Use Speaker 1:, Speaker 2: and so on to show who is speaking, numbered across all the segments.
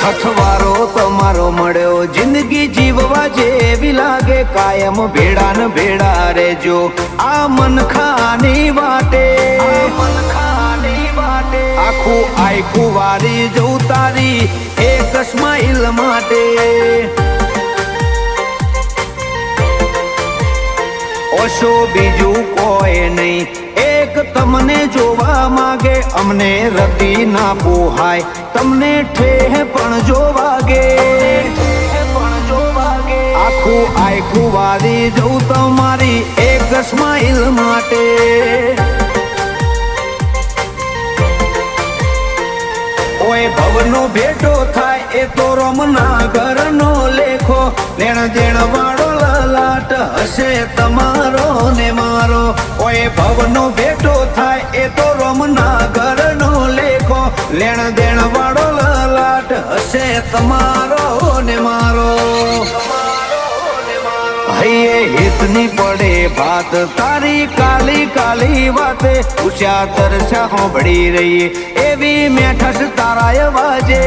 Speaker 1: અથવારો તમારો મળ્યો જિંદગી જીવવા જેવી લાગે કાયમ ભેડા ને ભેડા રેજો આ મનખાની વાટે આખું આખું વારી જવું તારી એક સ્માઈલ માટે ઓશો બીજું કોઈ નહીં એક તમને જોવા માંગે અમને રતી ના પોહાય તમને ઠેહ પણ જોવાગે આખું આખું વારી જવું તમારી એક સ્માઈલ માટે ઓય ભવનો ભેટો થાય એ તો રોમના ઘરનો લેખો લેણ દેણ વાળો લલાટ હશે તમારો ને મારો ઓય ભવનો ભેટો થાય એ તો રોમના ઘરનો લેખો લેણ દેણ વાળો લલાટ હશે તમારો ને મારો હૈયે હિતની પડે ભાત તારી કાલી કાલી વાતે ઊંચા તરછા હોંભળી રહીએ એવી મેઠસ તારા અવાજે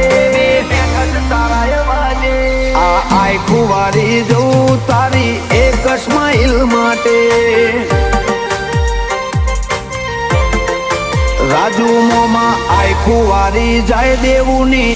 Speaker 1: આ આખું વારી જવું તારી એક સ્માઈલ માટે રાજુ મોમાં આખું વારી જાય દેવું ની